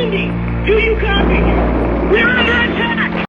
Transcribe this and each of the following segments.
landing. Do you copy? We're under attack.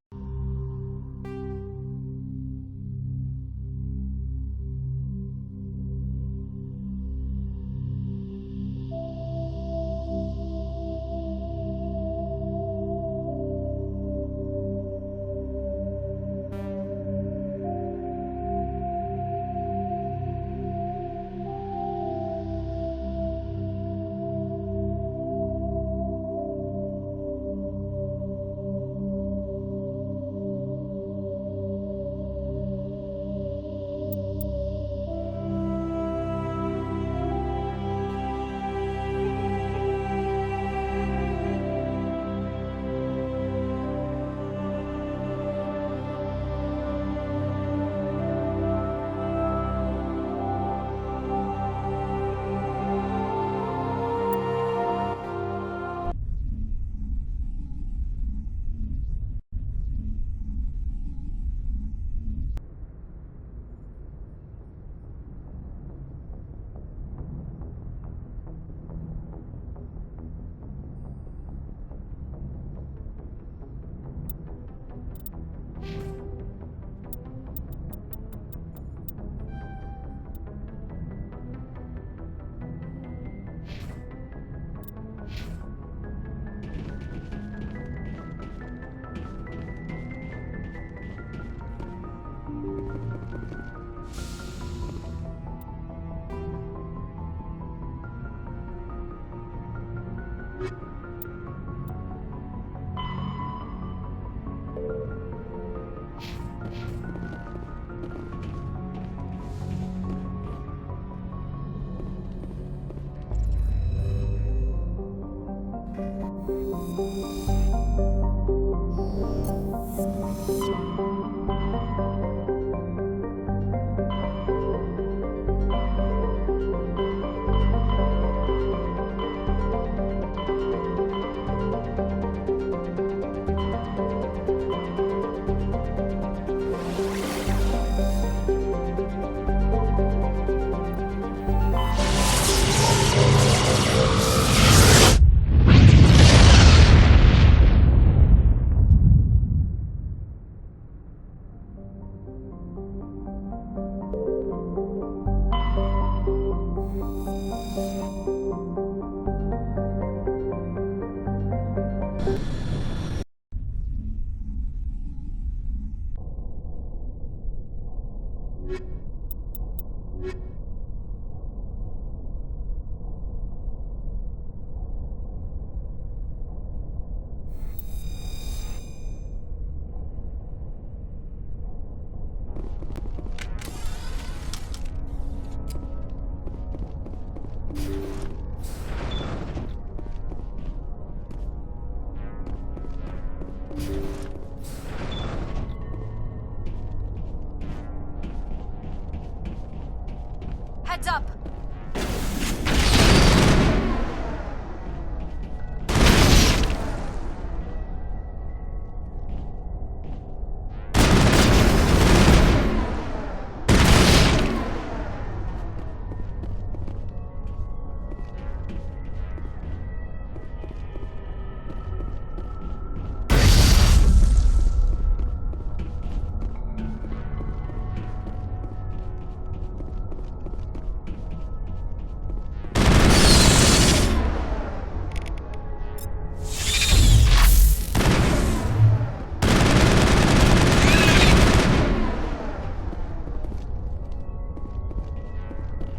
Heads up!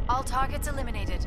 All targets eliminated.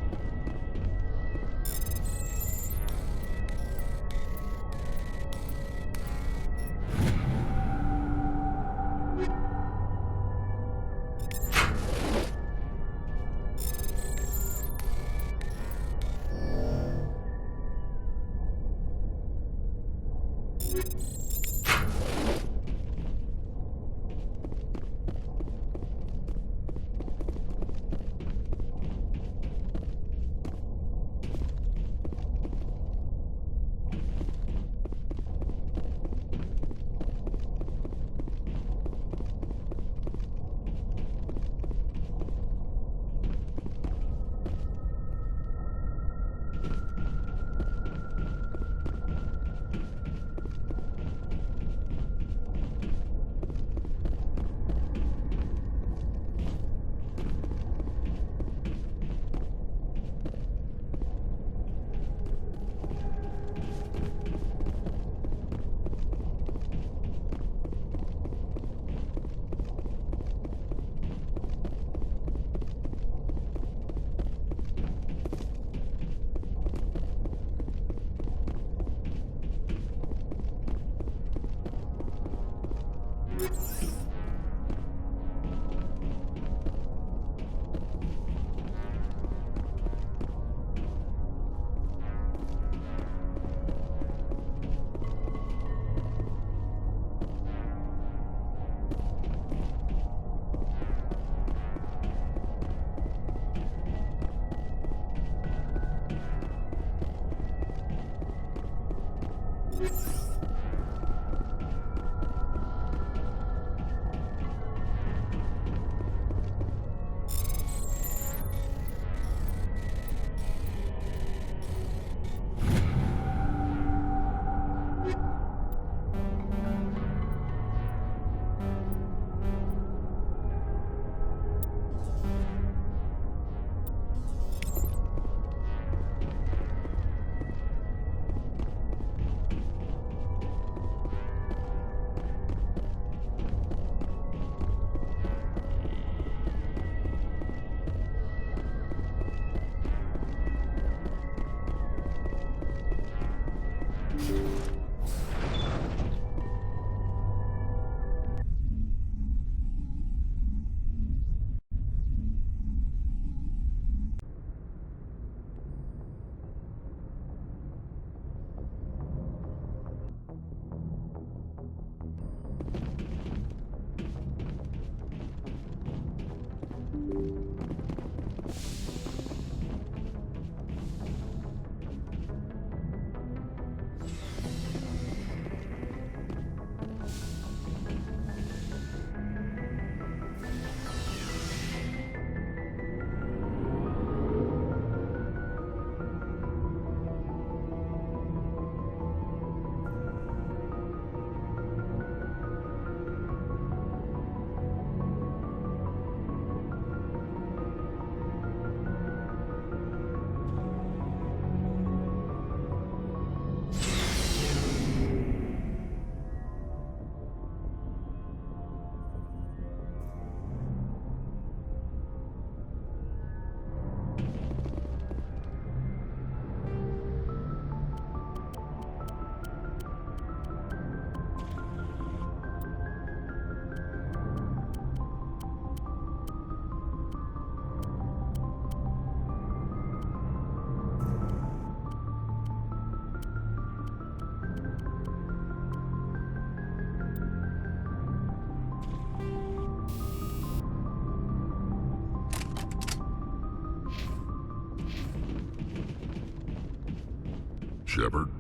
Shepard?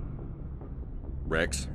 Rex?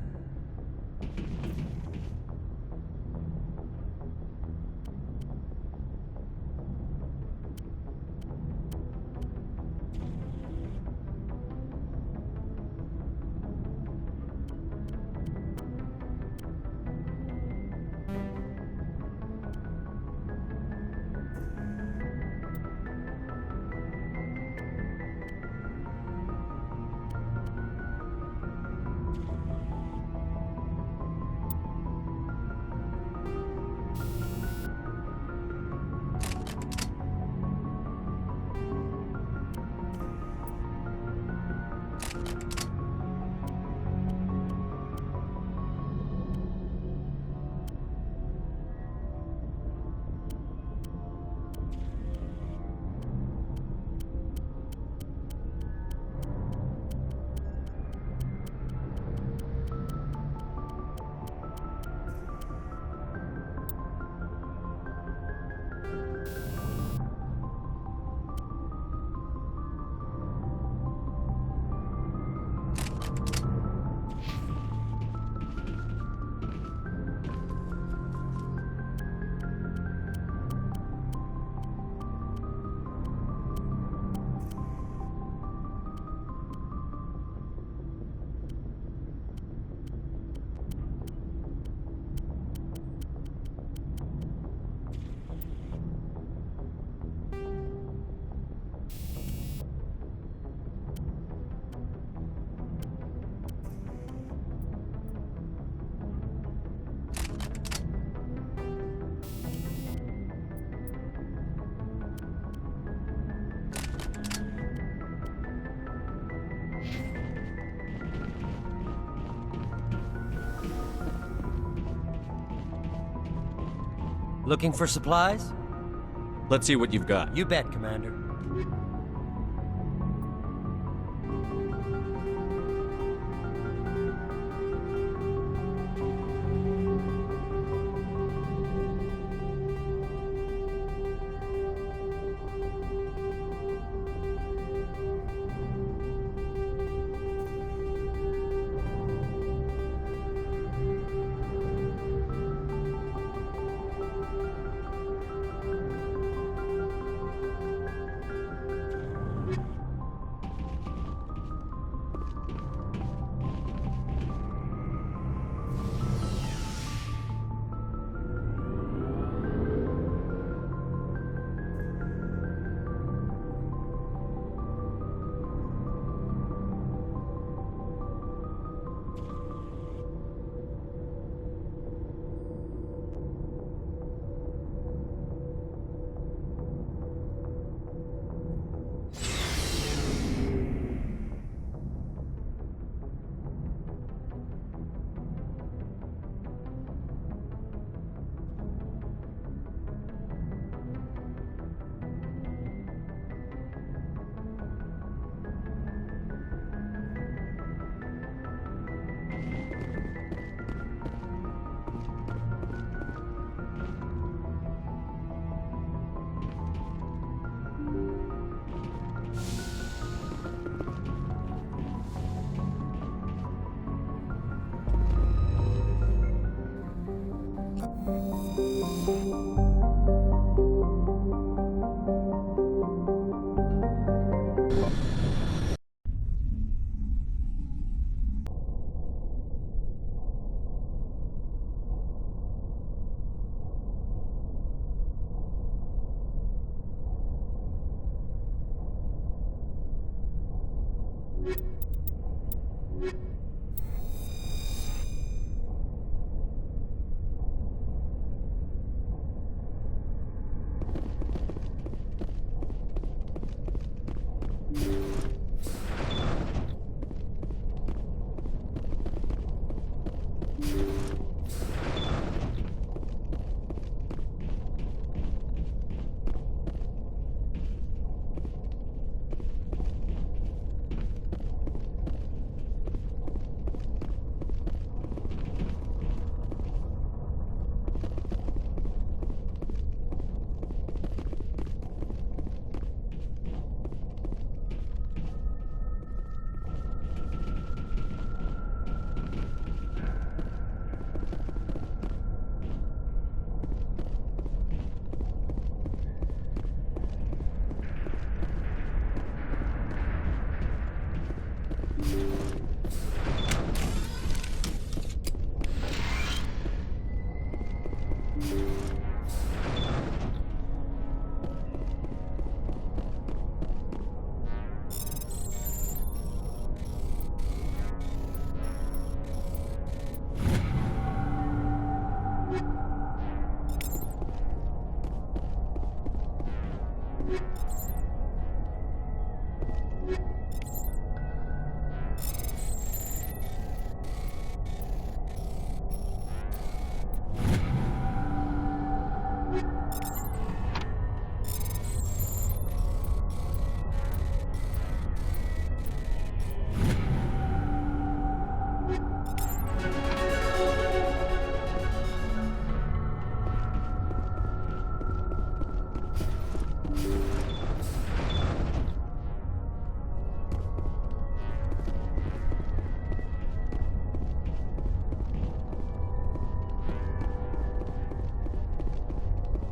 Looking for supplies? Let's see what you've got. You bet, Commander.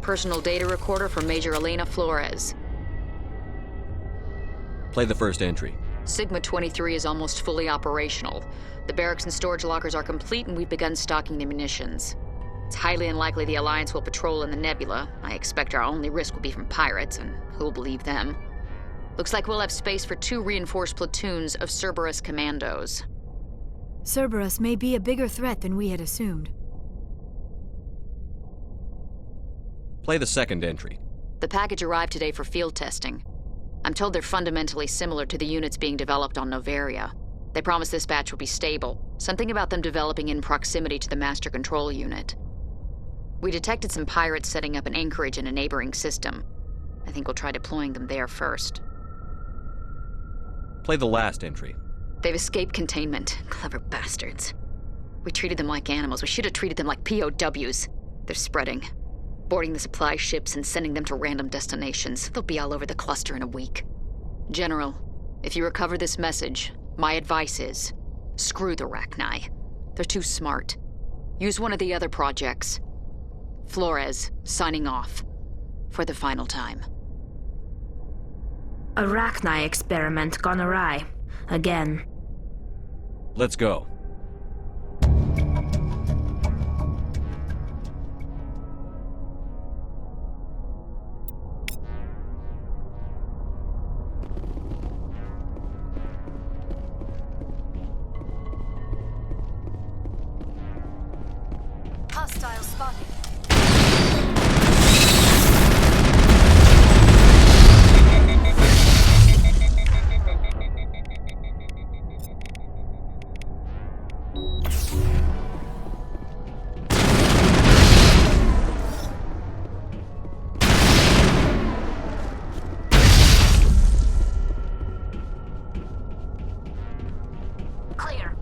Personal data recorder for Major Elena Flores. Play the first entry. Sigma 23 is almost fully operational. The barracks and storage lockers are complete, and we've begun stocking the munitions. It's highly unlikely the Alliance will patrol in the nebula. I expect our only risk will be from pirates, and who'll believe them? Looks like we'll have space for 2 reinforced platoons of Cerberus commandos. Cerberus may be a bigger threat than we had assumed. Play the second entry. The package arrived today for field testing. I'm told they're fundamentally similar to the units being developed on Noveria. They promise this batch will be stable. Something about them developing in proximity to the master control unit. We detected some pirates setting up an anchorage in a neighboring system. I think we'll try deploying them there first. Play the last entry. They've escaped containment. Clever bastards. We treated them like animals. We should have treated them like POWs. They're spreading. Boarding the supply ships and sending them to random destinations. They'll be all over the cluster in a week. General, if you recover this message, my advice is, screw the Rachni. They're too smart. Use one of the other projects. Flores, signing off. For the final time. A Rachni experiment gone awry. Again. Let's go. Hostile spotted. Clear.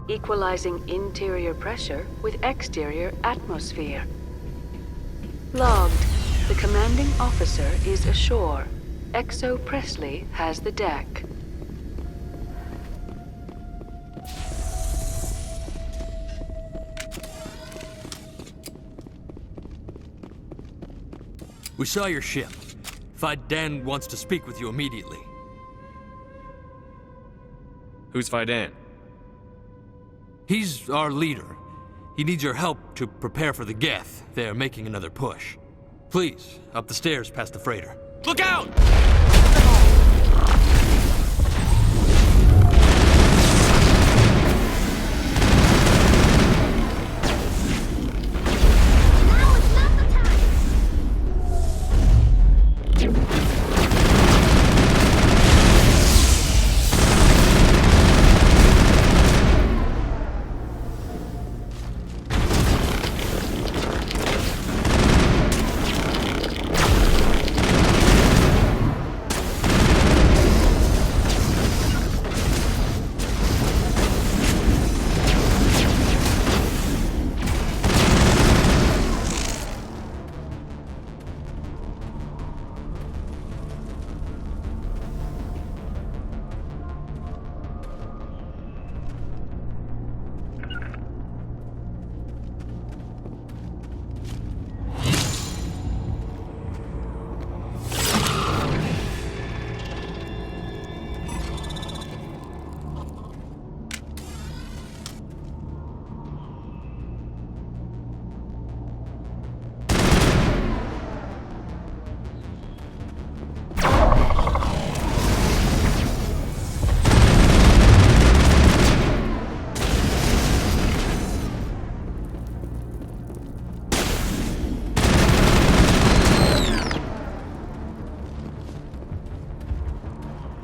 Equalizing interior pressure with exterior atmosphere. Logged. The commanding officer is ashore. Exo Presley has the deck. We saw your ship. Faidan wants to speak with you immediately. Who's Faidan? He's our leader. He needs your help to prepare for the Geth. They're making another push. Please, up the stairs past the freighter. Look out!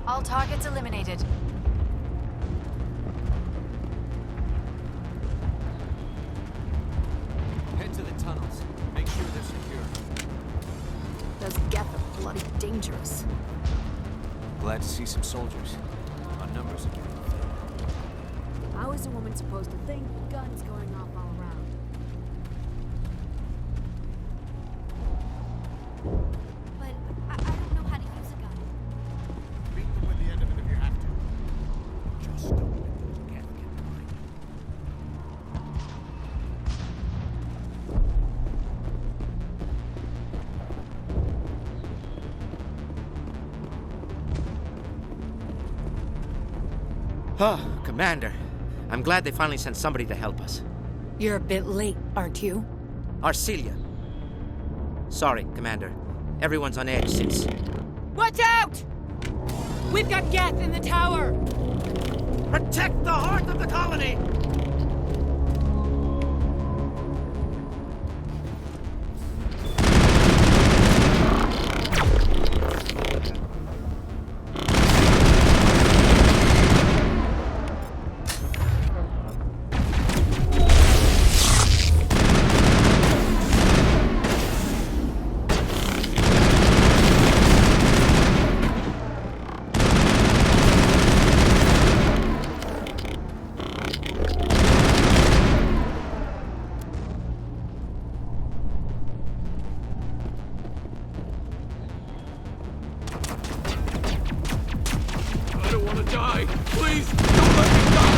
All targets eliminated. Head to the tunnels. Make sure they're secure. Those Geth are bloody dangerous. Glad to see some soldiers. Our numbers are getting thin. How is a woman supposed to think? Guns going off all around. But I don't know how to use a gun. Beat them with the end of it if you have to. Just don't let those Geth get behind you. Oh, Commander. I'm glad they finally sent somebody to help us. You're a bit late, aren't you? Arcelia. Sorry, Commander. Everyone's on edge since... Watch out! We've got Geth in the tower! Protect the heart of the colony! I don't want to die. Please, don't let me die.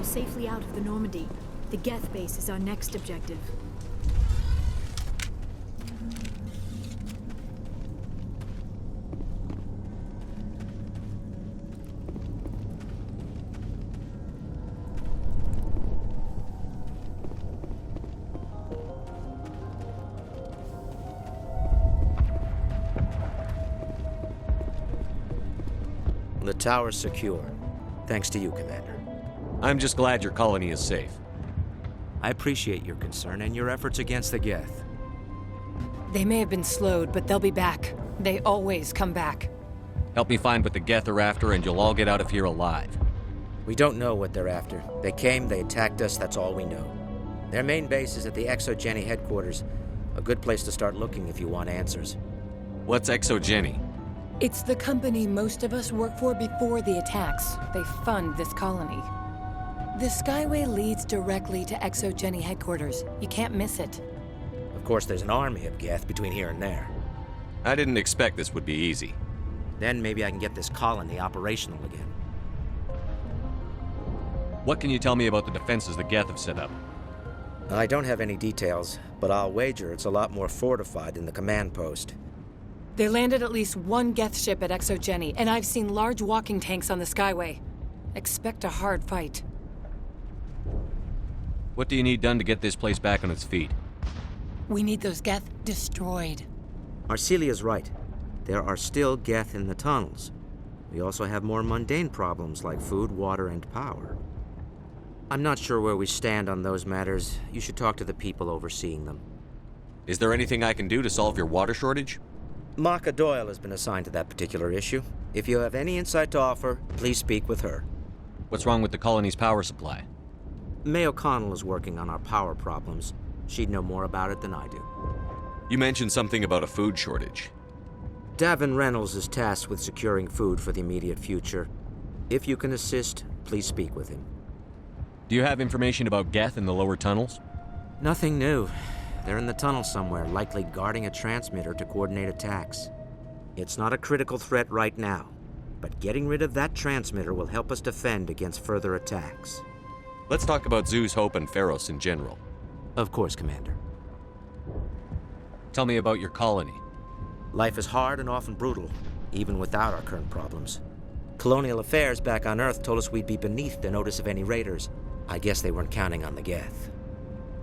Safely out of the Normandy. The Geth base is our next objective. The tower's secure. Thanks to you, Commander. I'm just glad your colony is safe. I appreciate your concern and your efforts against the Geth. They may have been slowed, but they'll be back. They always come back. Help me find what the Geth are after, and you'll all get out of here alive. We don't know what they're after. They came, they attacked us, that's all we know. Their main base is at the ExoGeni headquarters. A good place to start looking if you want answers. What's ExoGeni? It's the company most of us worked for before the attacks. They fund this colony. The Skyway leads directly to ExoGeni headquarters. You can't miss it. Of course, there's an army of Geth between here and there. I didn't expect this would be easy. Then maybe I can get this colony operational again. What can you tell me about the defenses the Geth have set up? I don't have any details, but I'll wager it's a lot more fortified than the command post. They landed at least one Geth ship at ExoGeni, and I've seen large walking tanks on the Skyway. Expect a hard fight. What do you need done to get this place back on its feet? We need those Geth destroyed. Arcelia's right. There are still Geth in the tunnels. We also have more mundane problems like food, water, and power. I'm not sure where we stand on those matters. You should talk to the people overseeing them. Is there anything I can do to solve your water shortage? Maka Doyle has been assigned to that particular issue. If you have any insight to offer, please speak with her. What's wrong with the colony's power supply? May O'Connell is working on our power problems. She'd know more about it than I do. You mentioned something about a food shortage. Davin Reynolds is tasked with securing food for the immediate future. If you can assist, please speak with him. Do you have information about Geth in the lower tunnels? Nothing new. They're in the tunnel somewhere, likely guarding a transmitter to coordinate attacks. It's not a critical threat right now, but getting rid of that transmitter will help us defend against further attacks. Let's talk about Zhu's Hope and Pharos in general. Of course, Commander. Tell me about your colony. Life is hard and often brutal, even without our current problems. Colonial affairs back on Earth told us we'd be beneath the notice of any raiders. I guess they weren't counting on the Geth.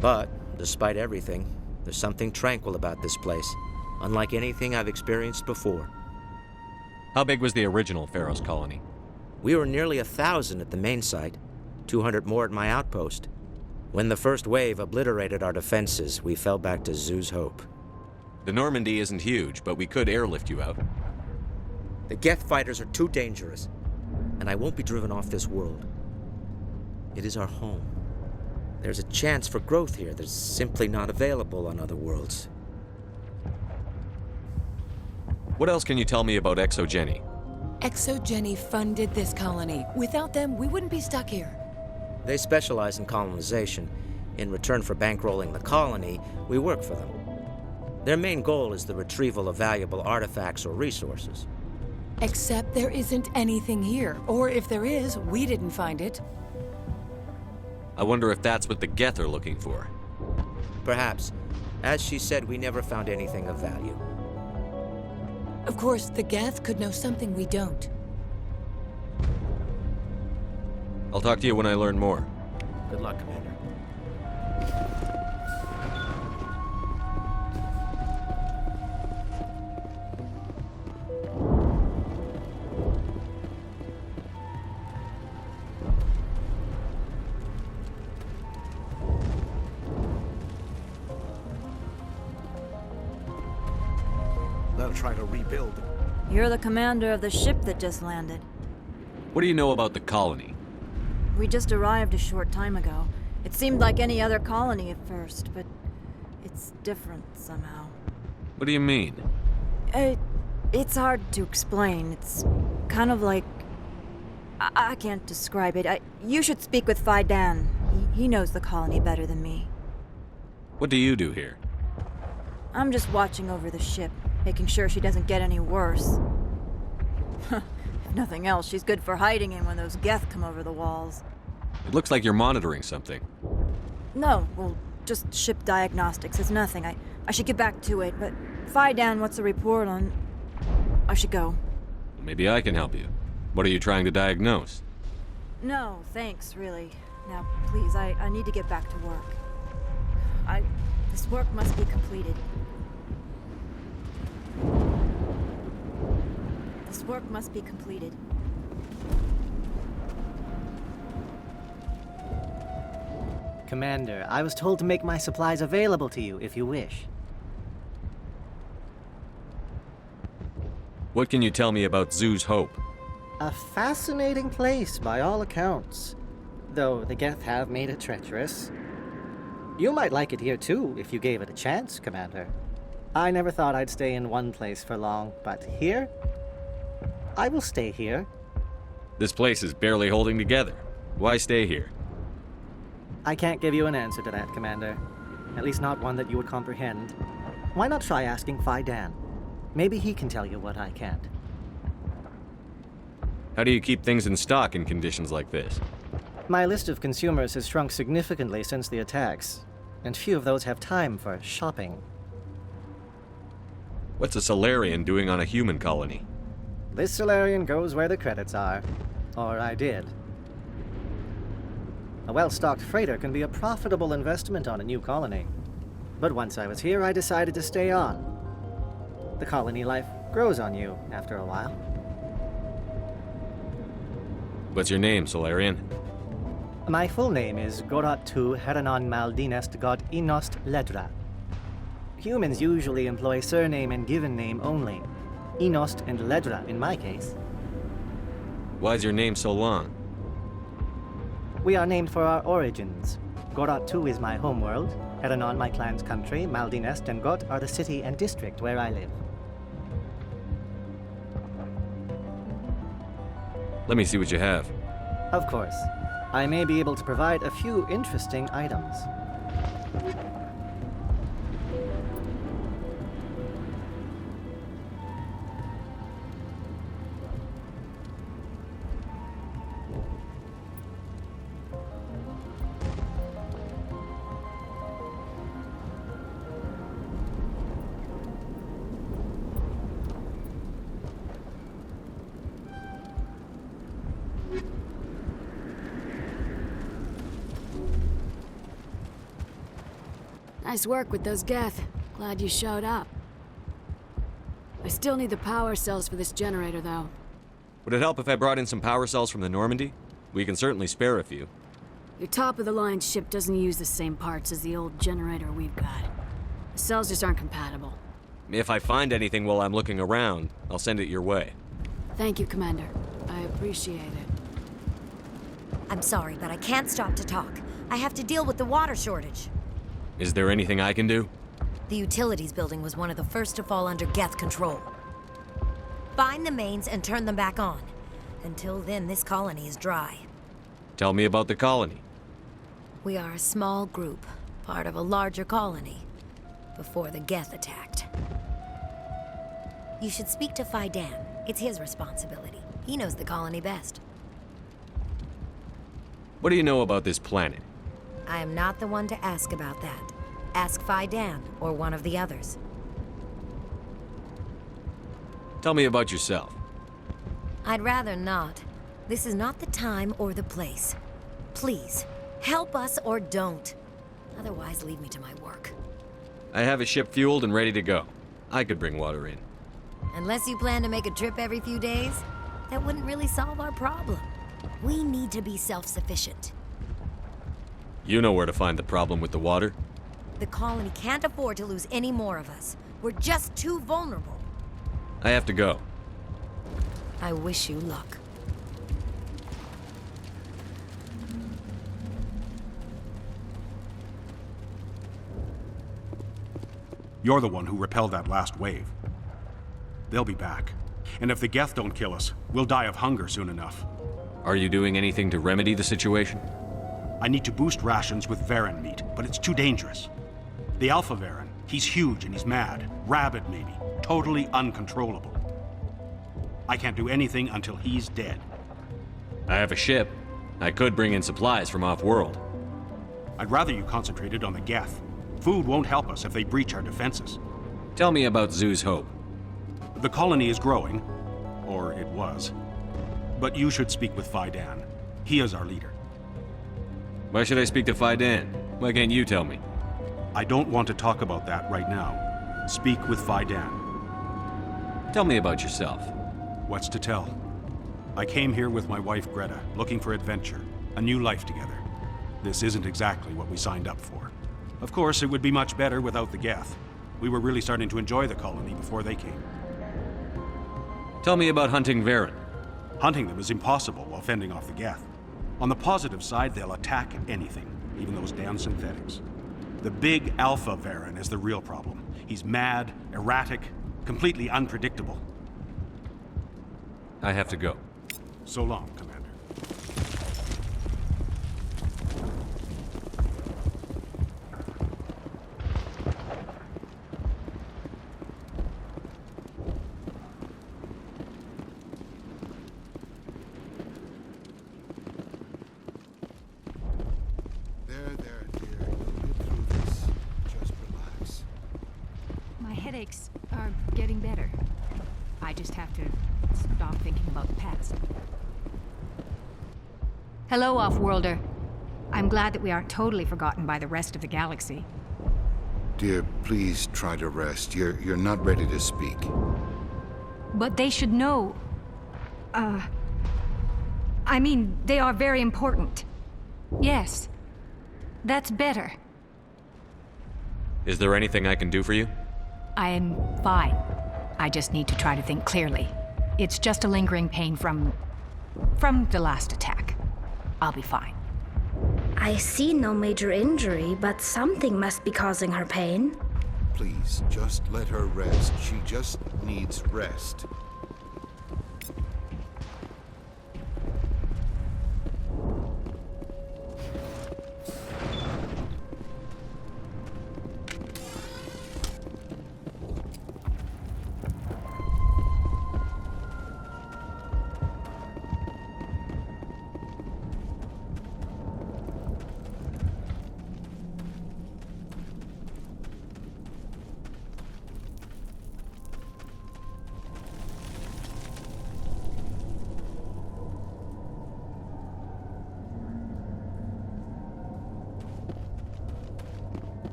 But, despite everything, there's something tranquil about this place, unlike anything I've experienced before. How big was the original Pharos colony? We were nearly 1,000 at the main site, 200 more at my outpost. When the first wave obliterated our defenses, we fell back to Zhu's Hope. The Normandy isn't huge, but we could airlift you out. The Geth fighters are too dangerous, and I won't be driven off this world. It is our home. There's a chance for growth here that's simply not available on other worlds. What else can you tell me about ExoGeni? ExoGeni funded this colony. Without them, we wouldn't be stuck here. They specialize in colonization. In return for bankrolling the colony, we work for them. Their main goal is the retrieval of valuable artifacts or resources. Except there isn't anything here. Or if there is, we didn't find it. I wonder if that's what the Geth are looking for. Perhaps. As she said, we never found anything of value. Of course, the Geth could know something we don't. I'll talk to you when I learn more. Good luck, Commander. They'll try to rebuild. You're the commander of the ship that just landed. What do you know about the colony? We just arrived a short time ago. It seemed like any other colony at first, but it's different somehow. What do you mean? It's hard to explain. It's kind of like... I can't describe it. You should speak with Phi Dan. He knows the colony better than me. What do you do here? I'm just watching over the ship, making sure she doesn't get any worse. If nothing else, she's good for hiding in when those Geth come over the walls. It looks like you're monitoring something. No, well, just ship diagnostics. It's nothing. I should get back to it, but Phi Dan, what's the report on... I should go. Maybe I can help you. What are you trying to diagnose? No, thanks, really. Now, please, I need to get back to work. This work must be completed. This work must be completed. Commander, I was told to make my supplies available to you if you wish. What can you tell me about Zhu's Hope? A fascinating place by all accounts, though the Geth have made it treacherous. You might like it here too if you gave it a chance, Commander. I never thought I'd stay in one place for long, but here? I will stay here. This place is barely holding together. Why stay here? I can't give you an answer to that, Commander. At least not one that you would comprehend. Why not try asking Phi Dan? Maybe he can tell you what I can't. How do you keep things in stock in conditions like this? My list of consumers has shrunk significantly since the attacks, and few of those have time for shopping. What's a Solarian doing on a human colony? This Solarian goes where the credits are. Or I did. A well-stocked freighter can be a profitable investment on a new colony. But once I was here, I decided to stay on. The colony life grows on you after a while. What's your name, Solarian? My full name is Goratu Heranon Maldinest God Inost Ledra. Humans usually employ surname and given name only. Inost and Ledra in my case. Why's your name so long? We are named for our origins. Goratu is my homeworld, Heranon my clan's country, Maldinest and Got are the city and district where I live. Let me see what you have. Of course. I may be able to provide a few interesting items. Nice work with those Geth. Glad you showed up. I still need the power cells for this generator, though. Would it help if I brought in some power cells from the Normandy? We can certainly spare a few. Your top-of-the-line ship doesn't use the same parts as the old generator we've got. The cells just aren't compatible. If I find anything while I'm looking around, I'll send it your way. Thank you, Commander. I appreciate it. I'm sorry, but I can't stop to talk. I have to deal with the water shortage. Is there anything I can do? The utilities building was one of the first to fall under Geth control. Find the mains and turn them back on. Until then, this colony is dry. Tell me about the colony. We are a small group, part of a larger colony, before the Geth attacked. You should speak to Faidan. It's his responsibility. He knows the colony best. What do you know about this planet? I am not the one to ask about that. Ask Faidan or one of the others. Tell me about yourself. I'd rather not. This is not the time or the place. Please, help us or don't. Otherwise, leave me to my work. I have a ship fueled and ready to go. I could bring water in. Unless you plan to make a trip every few days, that wouldn't really solve our problem. We need to be self-sufficient. You know where to find the problem with the water? The colony can't afford to lose any more of us. We're just too vulnerable. I have to go. I wish you luck. You're the one who repelled that last wave. They'll be back. And if the Geth don't kill us, we'll die of hunger soon enough. Are you doing anything to remedy the situation? I need to boost rations with Varren meat, but it's too dangerous. The Alpha Varren, he's huge and he's mad. Rabid, maybe. Totally uncontrollable. I can't do anything until he's dead. I have a ship. I could bring in supplies from off-world. I'd rather you concentrated on the Geth. Food won't help us if they breach our defenses. Tell me about Zhu's Hope. The colony is growing. Or it was. But you should speak with Faidan. He is our leader. Why should I speak to Faidan? Why can't you tell me? I don't want to talk about that right now. Speak with Faidan. Tell me about yourself. What's to tell? I came here with my wife Greta, looking for adventure, a new life together. This isn't exactly what we signed up for. Of course, it would be much better without the Geth. We were really starting to enjoy the colony before they came. Tell me about hunting Varren. Hunting them is impossible while fending off the Geth. On the positive side, they'll attack anything, even those damn synthetics. The big Alpha Varren is the real problem. He's mad, erratic, completely unpredictable. I have to go. So long, Commander. There, dear. You'll get through this. Just relax. My headaches are getting better. I just have to stop thinking about the past. Hello, Off-Worlder. I'm glad that we aren't totally forgotten by the rest of the galaxy. Dear, please try to rest. You're not ready to speak. But they should know. I mean, they are very important. Yes. That's better. Is there anything I can do for you? I am fine. I just need to try to think clearly. It's just a lingering pain from the last attack. I'll be fine. I see no major injury, but something must be causing her pain. Please, just let her rest. She just needs rest.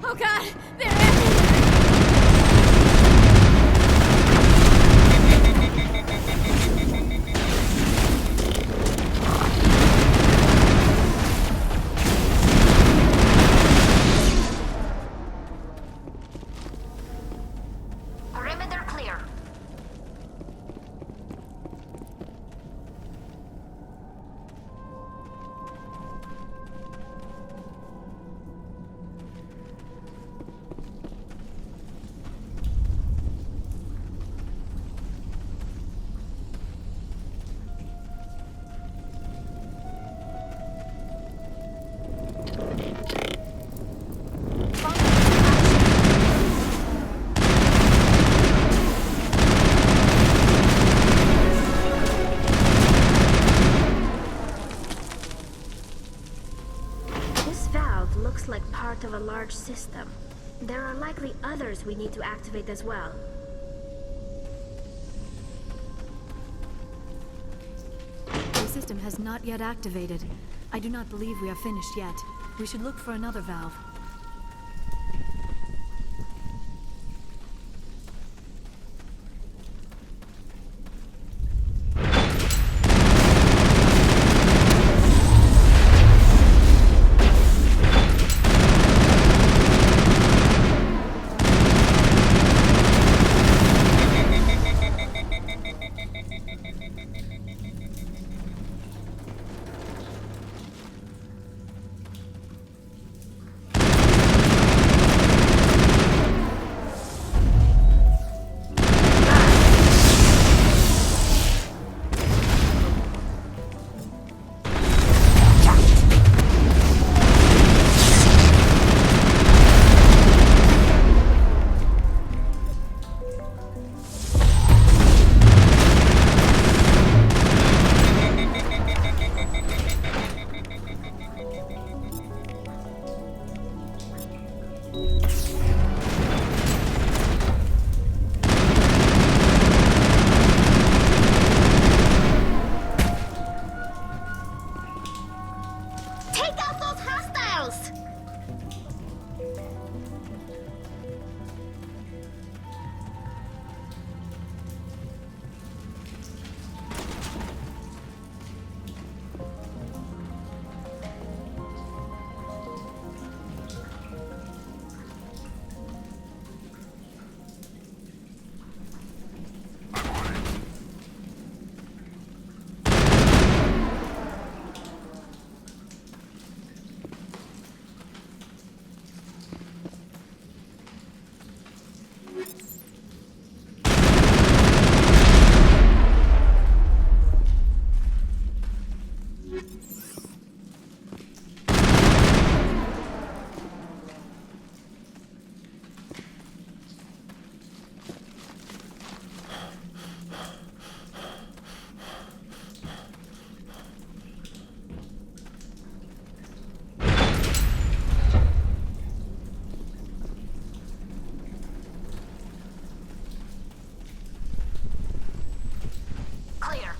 Oh god! They're everywhere! Perimeter clear. Looks like part of a large system. There are likely others we need to activate as well. The system has not yet activated. I do not believe we are finished yet. We should look for another valve. Take out those hostiles! Clear.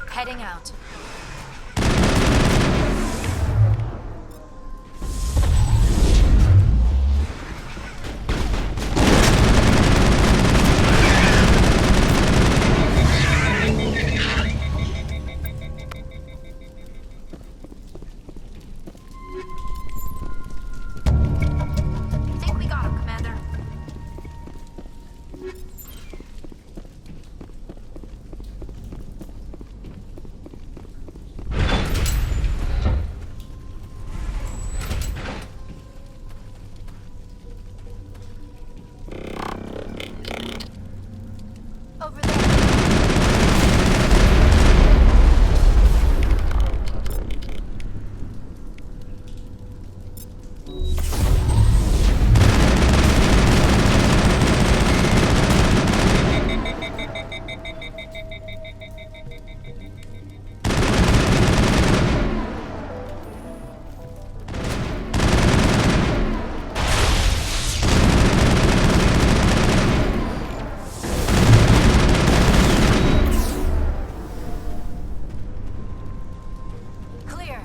Heading out. Think we got him, Commander. Over there. Clear.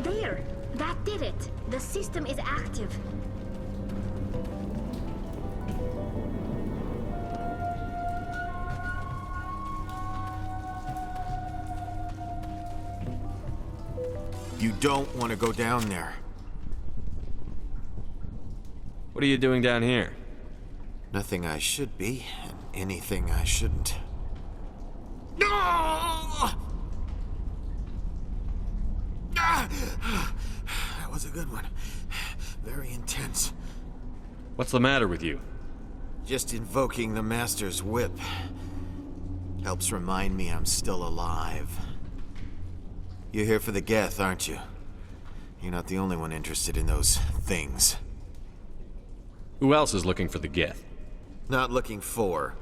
There! That did it! The system is active. You don't want to go down there. What are you doing down here? Nothing I should be, and anything I shouldn't. No! That was a good one. Very intense. What's the matter with you? Just invoking the Master's whip helps remind me I'm still alive. You're here for the Geth, aren't you? You're not the only one interested in those things. Who else is looking for the Geth? Not looking for.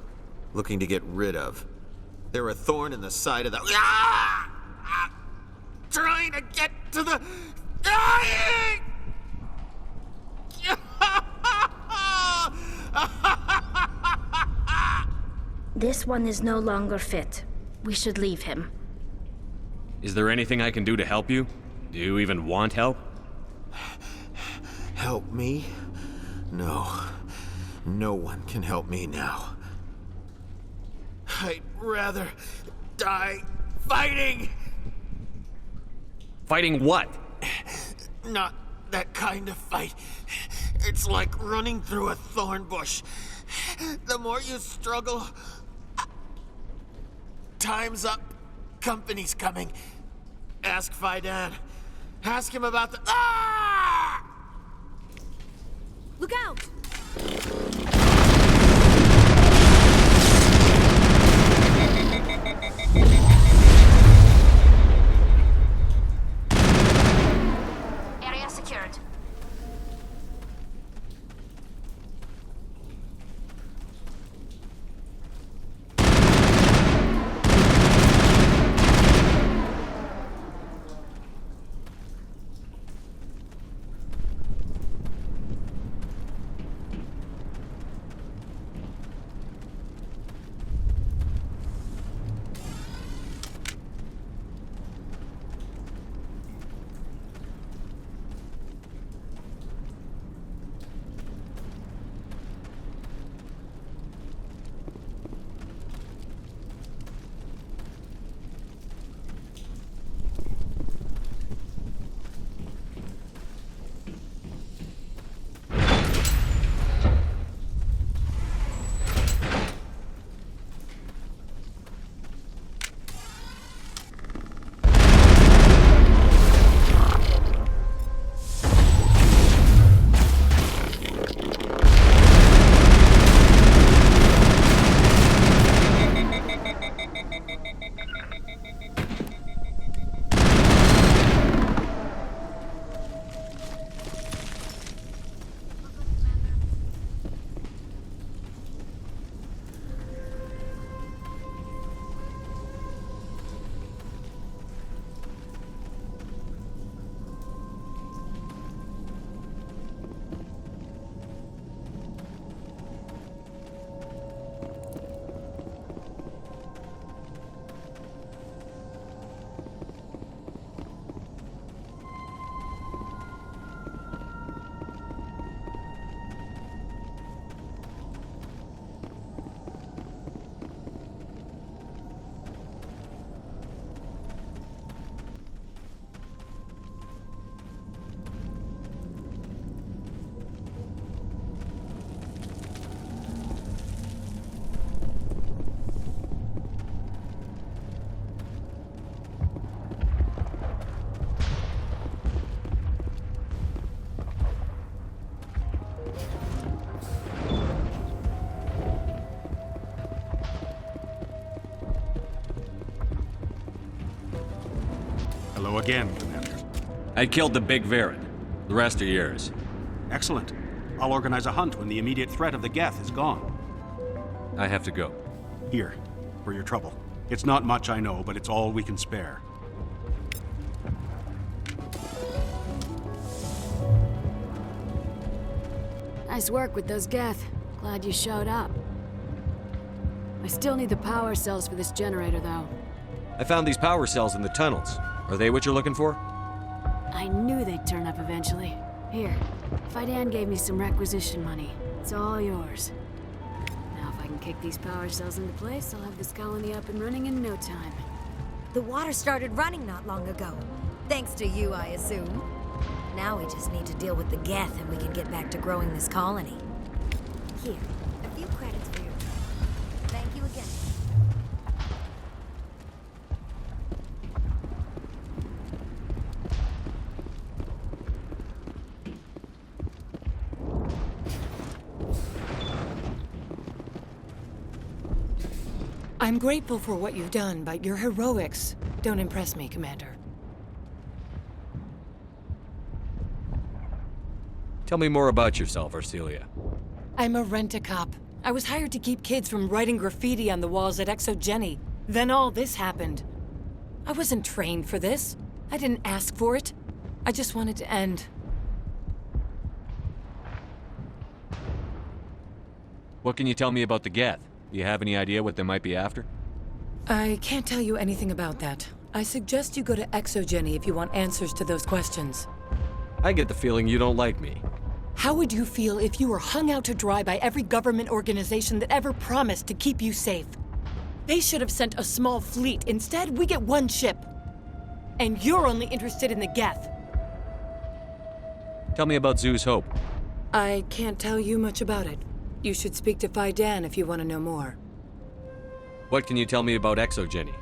Looking to get rid of. They're a thorn in the side of the... Ah! Ah! Trying to get to the... Dying! This one is no longer fit. We should leave him. Is there anything I can do to help you? Do you even want help? Help me? No. No one can help me now. I'd rather die fighting! Fighting what? Not that kind of fight. It's like running through a thorn bush. The more you struggle... Time's up. Company's coming. Ask Faidan. Ask him about the. Ah! Look out! Area secured. Hello again, Commander. I killed the big Varren. The rest are yours. Excellent. I'll organize a hunt when the immediate threat of the Geth is gone. I have to go. Here, for your trouble. It's not much, I know, but it's all we can spare. Nice work with those Geth. Glad you showed up. I still need the power cells for this generator, though. I found these power cells in the tunnels. Are they what you're looking for? I knew they'd turn up eventually. Here, Fidan gave me some requisition money. It's all yours. Now if I can kick these power cells into place, I'll have this colony up and running in no time. The water started running not long ago. Thanks to you, I assume. Now we just need to deal with the Geth and we can get back to growing this colony. Here, a few credits for your trouble. Thank you again. I'm grateful for what you've done, but your heroics don't impress me, Commander. Tell me more about yourself, Arcelia. I'm a rent-a-cop. I was hired to keep kids from writing graffiti on the walls at ExoGeni. Then all this happened. I wasn't trained for this. I didn't ask for it. I just wanted to end. What can you tell me about the Geth? Do you have any idea what they might be after? I can't tell you anything about that. I suggest you go to ExoGeni if you want answers to those questions. I get the feeling you don't like me. How would you feel if you were hung out to dry by every government organization that ever promised to keep you safe? They should have sent a small fleet. Instead, we get one ship. And you're only interested in the Geth. Tell me about Zhu's Hope. I can't tell you much about it. You should speak to Fidan if you want to know more. What can you tell me about ExoGeni?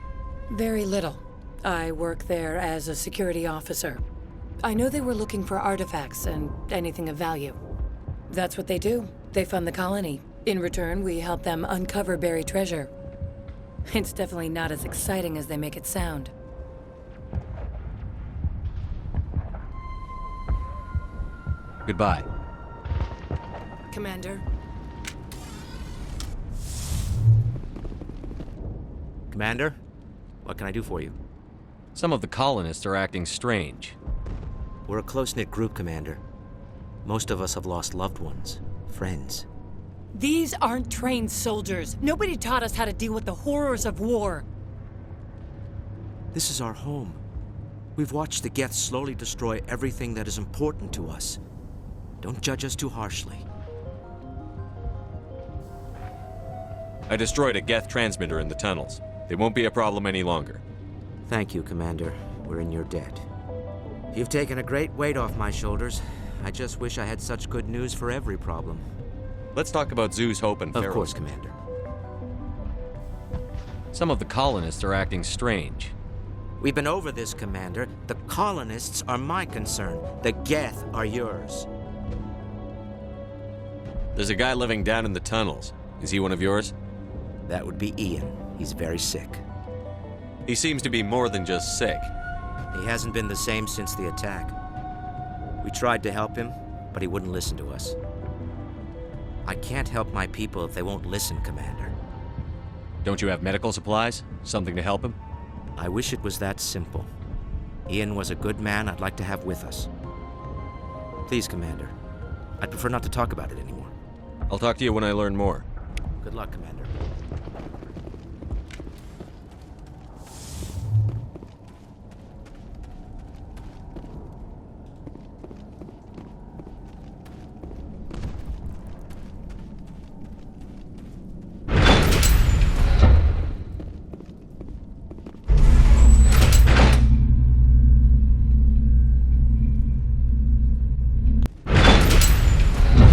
Very little. I work there as a security officer. I know they were looking for artifacts and anything of value. That's what they do. They fund the colony. In return, we help them uncover buried treasure. It's definitely not as exciting as they make it sound. Goodbye. Commander. Commander, what can I do for you? Some of the colonists are acting strange. We're a close-knit group, Commander. Most of us have lost loved ones, friends. These aren't trained soldiers. Nobody taught us how to deal with the horrors of war. This is our home. We've watched the Geth slowly destroy everything that is important to us. Don't judge us too harshly. I destroyed a Geth transmitter in the tunnels. They won't be a problem any longer. Thank you, Commander. We're in your debt. You've taken a great weight off my shoulders. I just wish I had such good news for every problem. Let's talk about Zoo's Hope and Pharaoh's. Of course, Commander. Some of the colonists are acting strange. We've been over this, Commander. The colonists are my concern. The Geth are yours. There's a guy living down in the tunnels. Is he one of yours? That would be Ian. He's very sick. He seems to be more than just sick. He hasn't been the same since the attack. We tried to help him, but he wouldn't listen to us. I can't help my people if they won't listen, Commander. Don't you have medical supplies? Something to help him? I wish it was that simple. Ian was a good man I'd like to have with us. Please, Commander. I'd prefer not to talk about it anymore. I'll talk to you when I learn more. Good luck, Commander.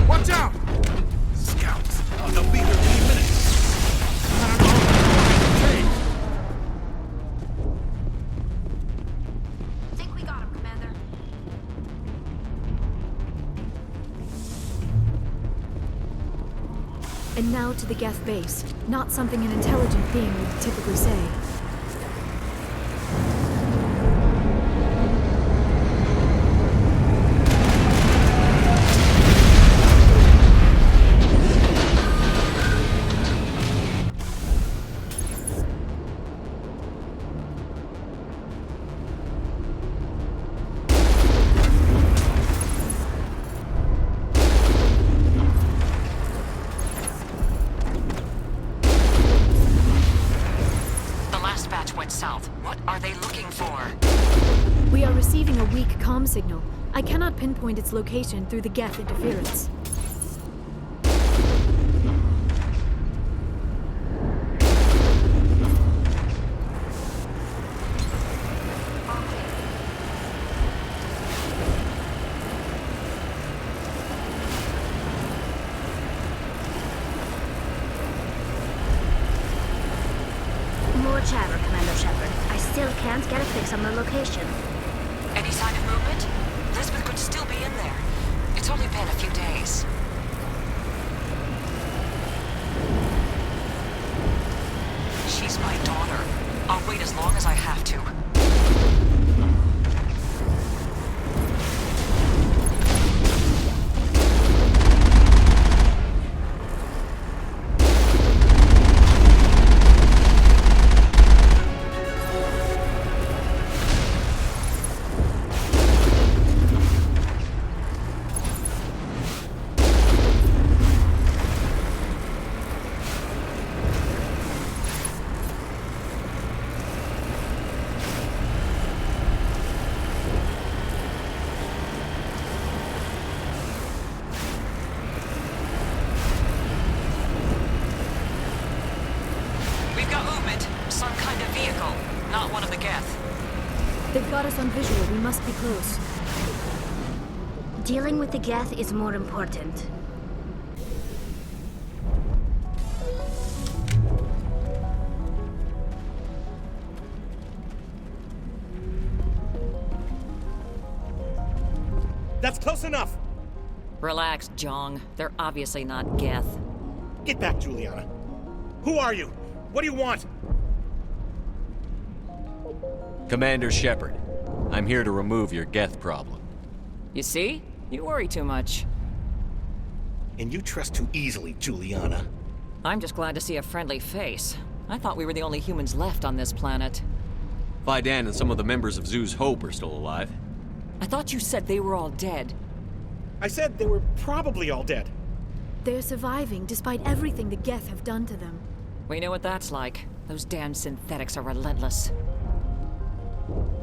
Watch out! Scouts! Oh, they'll be here any minute. Think we got him, Commander. And now to the Geth base. Not something an intelligent being would typically say. South. What are they looking for? We are receiving a weak comm signal. I cannot pinpoint its location through the Geth interference. More chatter, Commander Shepard. I still can't get a fix on the location. Any sign of movement? Lisbeth could still be in there. It's only been a few days. She's my daughter. I'll wait as long as I have to. Some kind of vehicle, not one of the Geth. They've got us on visual. We must be close. Dealing with the Geth is more important. That's close enough! Relax, Jong. They're obviously not Geth. Get back, Juliana. Who are you? What do you want? Commander Shepard, I'm here to remove your Geth problem. You see? You worry too much. And you trust too easily, Juliana. I'm just glad to see a friendly face. I thought we were the only humans left on this planet. Faidan and some of the members of Zoo's Hope are still alive. I thought you said they were all dead. I said they were probably all dead. They're surviving despite everything the Geth have done to them. We know what that's like. Those damn synthetics are relentless.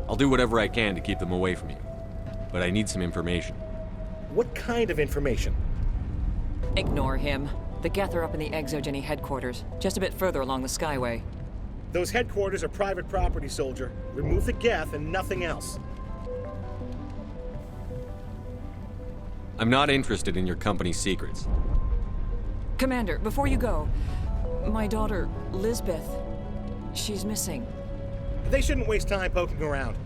I'll do whatever I can to keep them away from you. But I need some information. What kind of information? Ignore him. The Geth are up in the Exogeny headquarters, just a bit further along the Skyway. Those headquarters are private property, soldier. Remove the Geth and nothing else. I'm not interested in your company's secrets. Commander, before you go, my daughter, Lisbeth, she's missing. They shouldn't waste time poking around.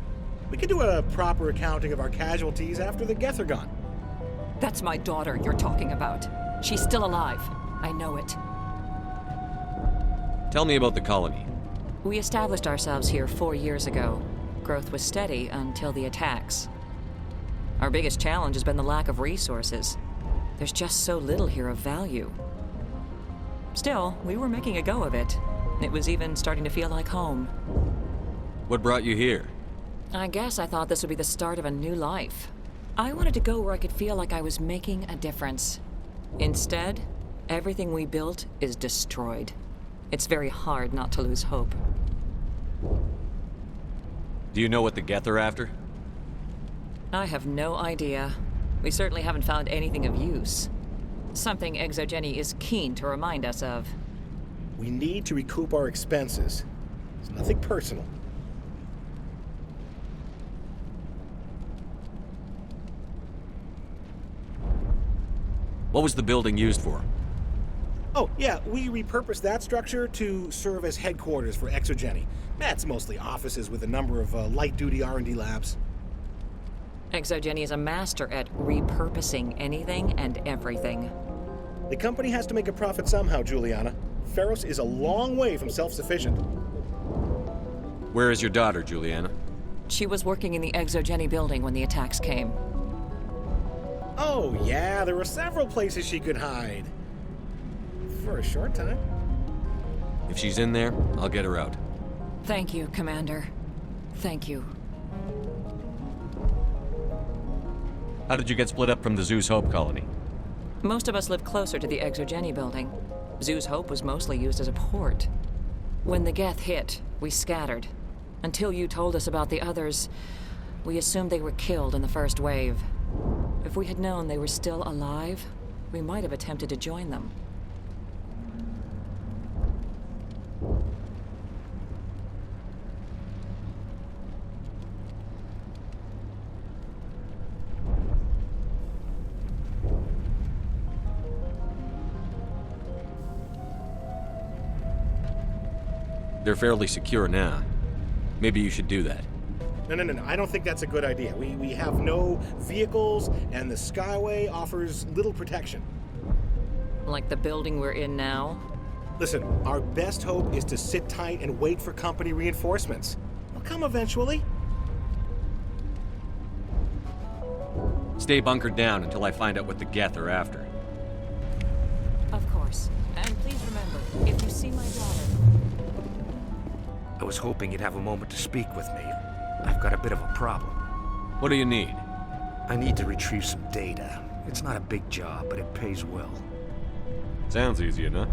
We can do a proper accounting of our casualties after the Geth are gone. That's my daughter you're talking about. She's still alive. I know it. Tell me about the colony. We established ourselves here 4 years ago. Growth was steady until the attacks. Our biggest challenge has been the lack of resources. There's just so little here of value. Still, we were making a go of it. It was even starting to feel like home. What brought you here? I guess I thought this would be the start of a new life. I wanted to go where I could feel like I was making a difference. Instead, everything we built is destroyed. It's very hard not to lose hope. Do you know what the Geth are after? I have no idea. We certainly haven't found anything of use. Something Exogeny is keen to remind us of. We need to recoup our expenses. It's nothing personal. What was the building used for? Oh, yeah, we repurposed that structure to serve as headquarters for Exogeny. That's mostly offices with a number of light-duty R&D labs. Exogeny is a master at repurposing anything and everything. The company has to make a profit somehow, Juliana. Feros is a long way from self-sufficient. Where is your daughter, Juliana? She was working in the Exogeny building when the attacks came. Oh, yeah, there were several places she could hide. For a short time. If she's in there, I'll get her out. Thank you, Commander. Thank you. How did you get split up from the Zoo's Hope colony? Most of us lived closer to the Exogeny building. Zoo's Hope was mostly used as a port. When the Geth hit, we scattered. Until you told us about the others, we assumed they were killed in the first wave. If we had known they were still alive, we might have attempted to join them. They're fairly secure now. Maybe you should do that. No. I don't think that's a good idea. We have no vehicles, and the Skyway offers little protection. Like the building we're in now? Listen, our best hope is to sit tight and wait for company reinforcements. They'll come eventually. Stay bunkered down until I find out what the Geth are after. Of course. And please remember, if you see my daughter... I was hoping you'd have a moment to speak with me. I've got a bit of a problem. What do you need? I need to retrieve some data. It's not a big job, but it pays well. Sounds easy enough.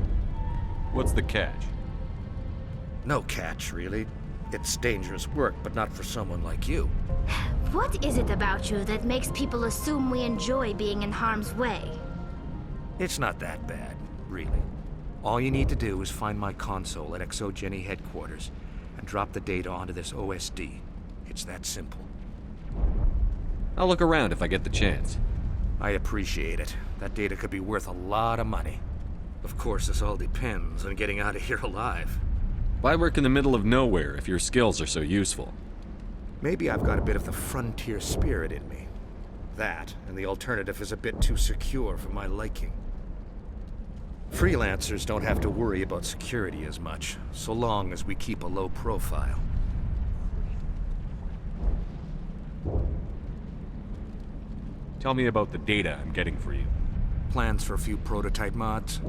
What's the catch? No catch, really. It's dangerous work, but not for someone like you. What is it about you that makes people assume we enjoy being in harm's way? It's not that bad, really. All you need to do is find my console at Exogeny headquarters and drop the data onto this OSD. It's that simple. I'll look around if I get the chance. I appreciate it. That data could be worth a lot of money. Of course, this all depends on getting out of here alive. Why work in the middle of nowhere if your skills are so useful? Maybe I've got a bit of the frontier spirit in me. That, and the alternative is a bit too secure for my liking. Freelancers don't have to worry about security as much, so long as we keep a low profile. Tell me about the data I'm getting for you. Plans for a few prototype mods?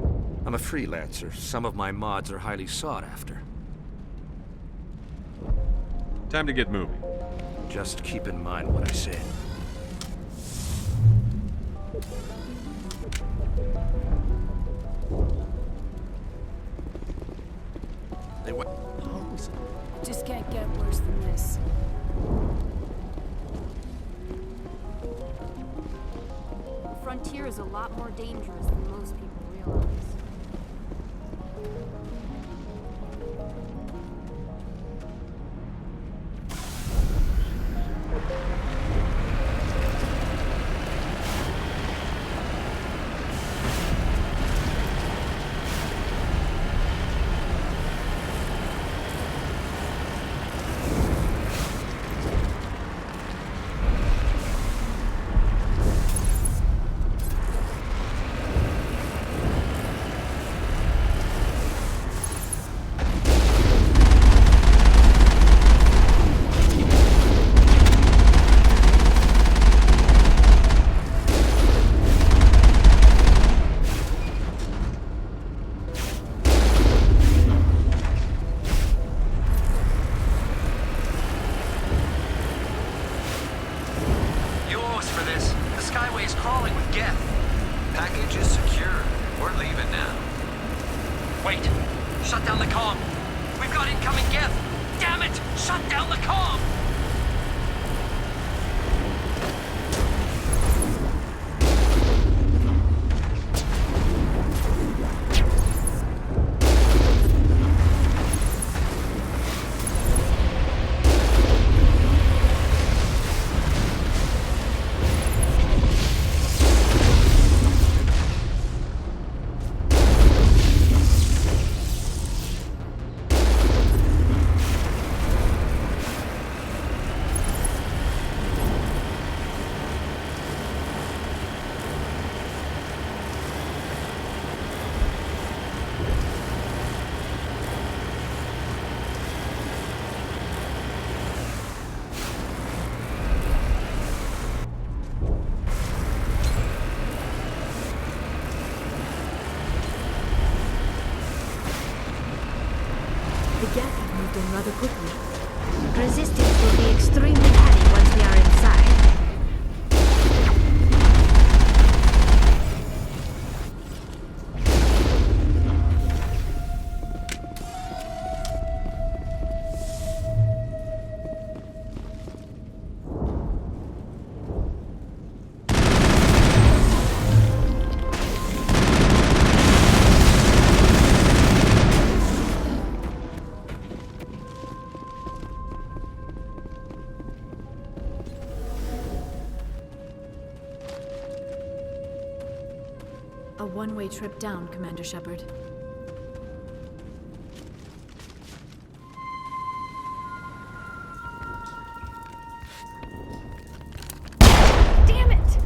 I'm a freelancer. Some of my mods are highly sought after. Time to get moving. Just keep in mind what I said. Hey, what? Just can't get worse than this. The frontier is a lot more dangerous than most people realize. Rather quickly. Resistance will be extremely heavy once we are inside. A one-way trip down, Commander Shepard. Damn it!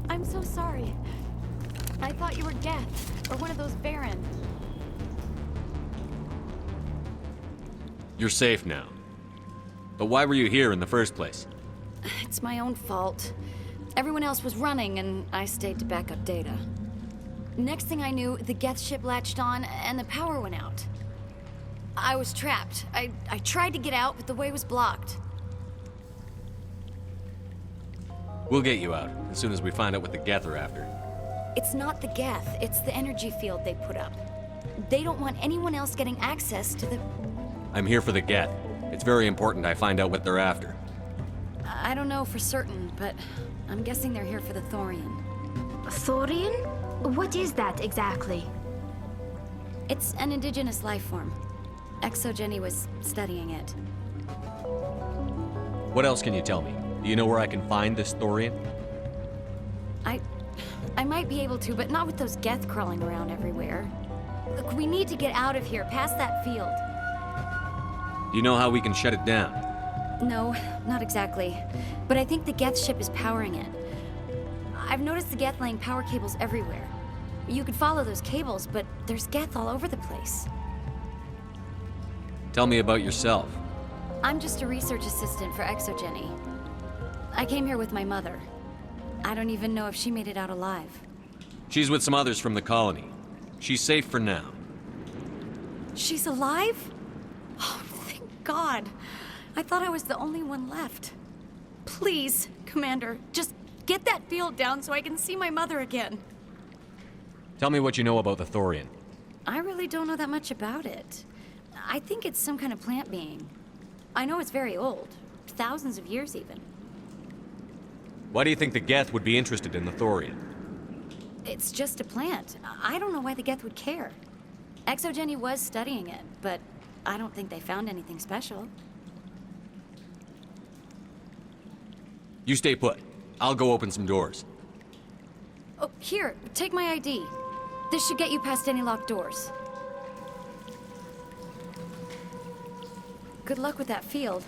I'm so sorry. I thought you were Geth, or one of those Baron. You're safe now. But why were you here in the first place? It's my own fault. Everyone else was running, and I stayed to back up data. Next thing I knew, the Geth ship latched on, and the power went out. I was trapped. I tried to get out, but the way was blocked. We'll get you out, as soon as we find out what the Geth are after. It's not the Geth, it's the energy field they put up. They don't want anyone else getting access to the... I'm here for the Geth. It's very important I find out what they're after. I don't know for certain, but I'm guessing they're here for the Thorian. Thorian? What is that exactly? It's an indigenous life form. Exogeny was studying it. What else can you tell me? Do you know where I can find this Thorian? I might be able to, but not with those Geth crawling around everywhere. Look, we need to get out of here, past that field. Do you know how we can shut it down? No, not exactly. But I think the Geth ship is powering it. I've noticed the Geth laying power cables everywhere. You could follow those cables, but there's Geth all over the place. Tell me about yourself. I'm just a research assistant for Exogeny. I came here with my mother. I don't even know if she made it out alive. She's with some others from the colony. She's safe for now. She's alive? Oh, thank God. I thought I was the only one left. Please, Commander, just get that field down so I can see my mother again. Tell me what you know about the Thorian. I really don't know that much about it. I think it's some kind of plant being. I know it's very old. Thousands of years, even. Why do you think the Geth would be interested in the Thorian? It's just a plant. I don't know why the Geth would care. Exogeny was studying it, but I don't think they found anything special. You stay put. I'll go open some doors. Oh, here, take my ID. This should get you past any locked doors. Good luck with that field.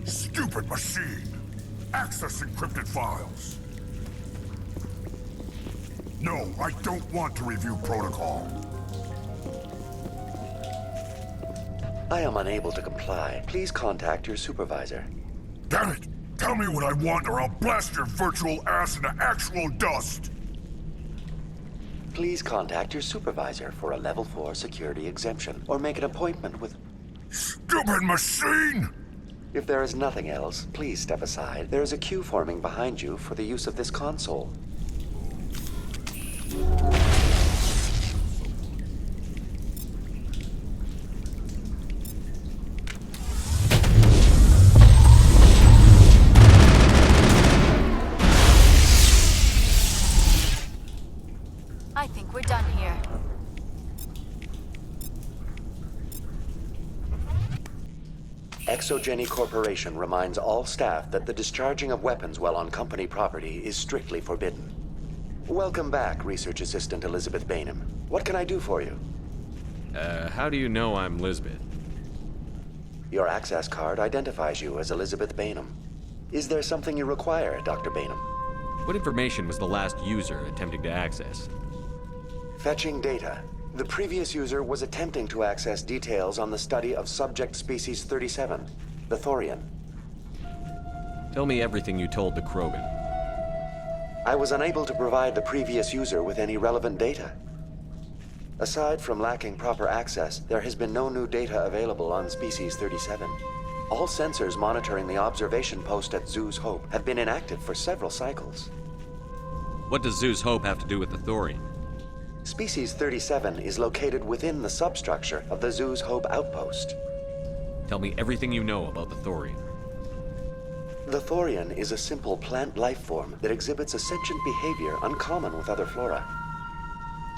Stupid machine! Access encrypted files! No, I don't want to review protocol. I am unable to comply. Please contact your supervisor. Damn it! Tell me what I want or I'll blast your virtual ass into actual dust! Please contact your supervisor for a Level 4 security exemption, or make an appointment with... Stupid machine! If there is nothing else, please step aside. There is a queue forming behind you for the use of this console. I think we're done here. Exogeny Corporation reminds all staff that the discharging of weapons while on company property is strictly forbidden. Welcome back, Research Assistant Elizabeth Bainham. What can I do for you? How do you know I'm Lisbeth? Your access card identifies you as Elizabeth Bainham. Is there something you require, Dr. Bainham? What information was the last user attempting to access? Fetching data. The previous user was attempting to access details on the study of subject species 37, the Thorian. Tell me everything you told the Krogan. I was unable to provide the previous user with any relevant data. Aside from lacking proper access, there has been no new data available on species 37. All sensors monitoring the observation post at Zhu's Hope have been inactive for several cycles. What does Zhu's Hope have to do with the Thorian? Species 37 is located within the substructure of the Zhu's Hope outpost. Tell me everything you know about the Thorian. The Thorian is a simple plant life form that exhibits a sentient behavior uncommon with other flora.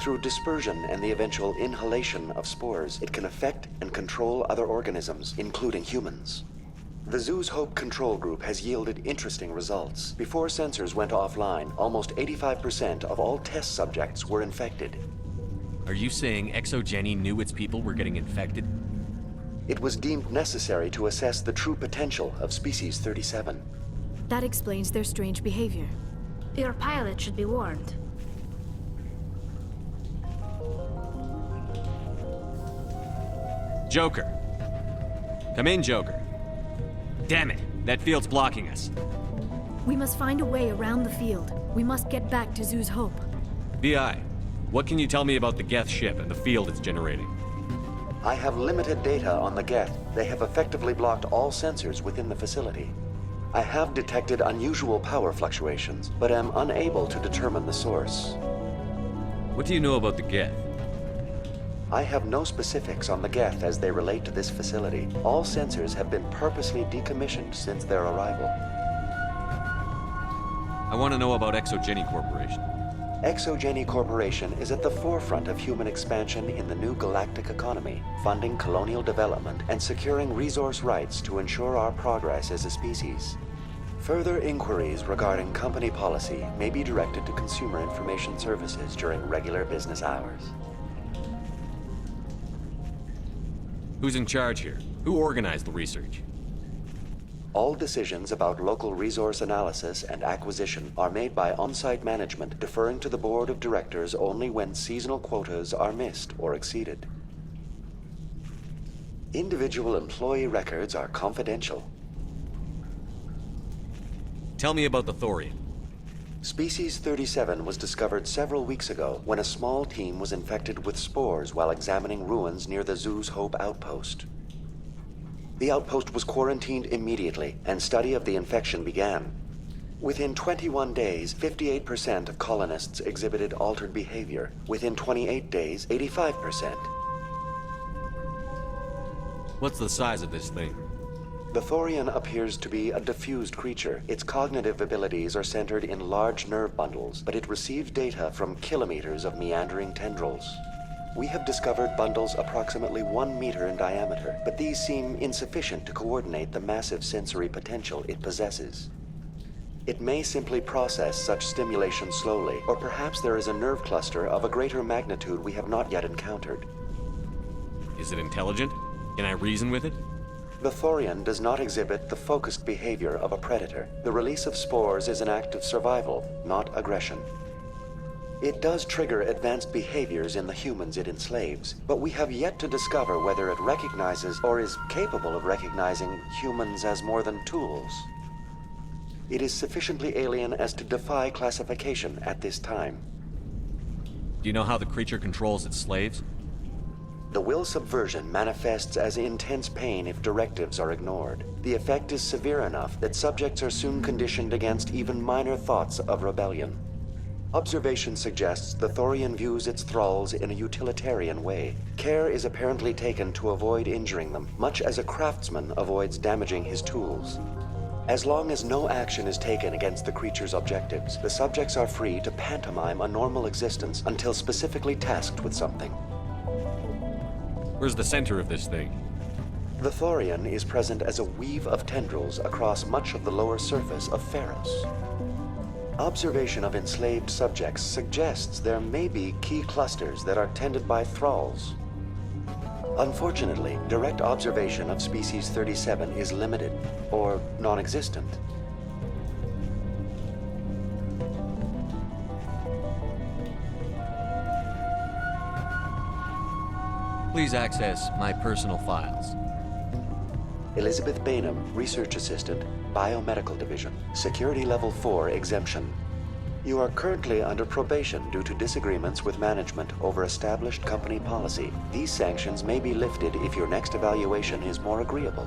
Through dispersion and the eventual inhalation of spores, it can affect and control other organisms, including humans. The Zhu's Hope control group has yielded interesting results. Before sensors went offline, almost 85% of all test subjects were infected. Are you saying Exogeny knew its people were getting infected? It was deemed necessary to assess the true potential of species 37. That explains their strange behavior. Your pilot should be warned. Joker. Come in, Joker. Damn it, that field's blocking us. We must find a way around the field. We must get back to Zoo's Hope. VI, what can you tell me about the Geth ship and the field it's generating? I have limited data on the Geth. They have effectively blocked all sensors within the facility. I have detected unusual power fluctuations, but am unable to determine the source. What do you know about the Geth? I have no specifics on the Geth as they relate to this facility. All sensors have been purposely decommissioned since their arrival. I want to know about Exogeny Corporation. Exogeny Corporation is at the forefront of human expansion in the new galactic economy, funding colonial development and securing resource rights to ensure our progress as a species. Further inquiries regarding company policy may be directed to Consumer Information Services during regular business hours. Who's in charge here? Who organized the research? All decisions about local resource analysis and acquisition are made by on-site management, deferring to the board of directors only when seasonal quotas are missed or exceeded. Individual employee records are confidential. Tell me about the Thorian. Species 37 was discovered several weeks ago when a small team was infected with spores while examining ruins near the Zoo's Hope outpost. The outpost was quarantined immediately, and study of the infection began. Within 21 days, 58% of colonists exhibited altered behavior. Within 28 days, 85%. What's the size of this thing? The Thorian appears to be a diffused creature. Its cognitive abilities are centered in large nerve bundles, but it receives data from kilometers of meandering tendrils. We have discovered bundles approximately 1 meter in diameter, but these seem insufficient to coordinate the massive sensory potential it possesses. It may simply process such stimulation slowly, or perhaps there is a nerve cluster of a greater magnitude we have not yet encountered. Is it intelligent? Can I reason with it? The Thorian does not exhibit the focused behavior of a predator. The release of spores is an act of survival, not aggression. It does trigger advanced behaviors in the humans it enslaves, but we have yet to discover whether it recognizes or is capable of recognizing humans as more than tools. It is sufficiently alien as to defy classification at this time. Do you know how the creature controls its slaves? The will subversion manifests as intense pain if directives are ignored. The effect is severe enough that subjects are soon conditioned against even minor thoughts of rebellion. Observation suggests the Thorian views its thralls in a utilitarian way. Care is apparently taken to avoid injuring them, much as a craftsman avoids damaging his tools. As long as no action is taken against the creature's objectives, the subjects are free to pantomime a normal existence until specifically tasked with something. Where's the center of this thing? The Thorian is present as a weave of tendrils across much of the lower surface of Pharos. Observation of enslaved subjects suggests there may be key clusters that are tended by thralls. Unfortunately, direct observation of species 37 is limited, or non-existent. Please access my personal files. Elizabeth Bainham, Research Assistant, Biomedical Division, Security Level 4 exemption. You are currently under probation due to disagreements with management over established company policy. These sanctions may be lifted if your next evaluation is more agreeable.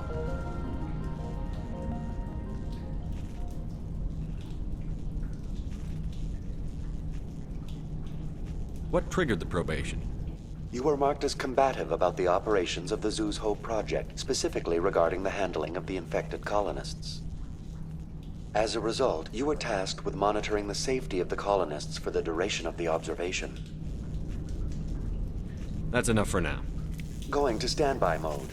What triggered the probation? You were marked as combative about the operations of the Zoo's Hope project, specifically regarding the handling of the infected colonists. As a result, you were tasked with monitoring the safety of the colonists for the duration of the observation. That's enough for now. Going to standby mode.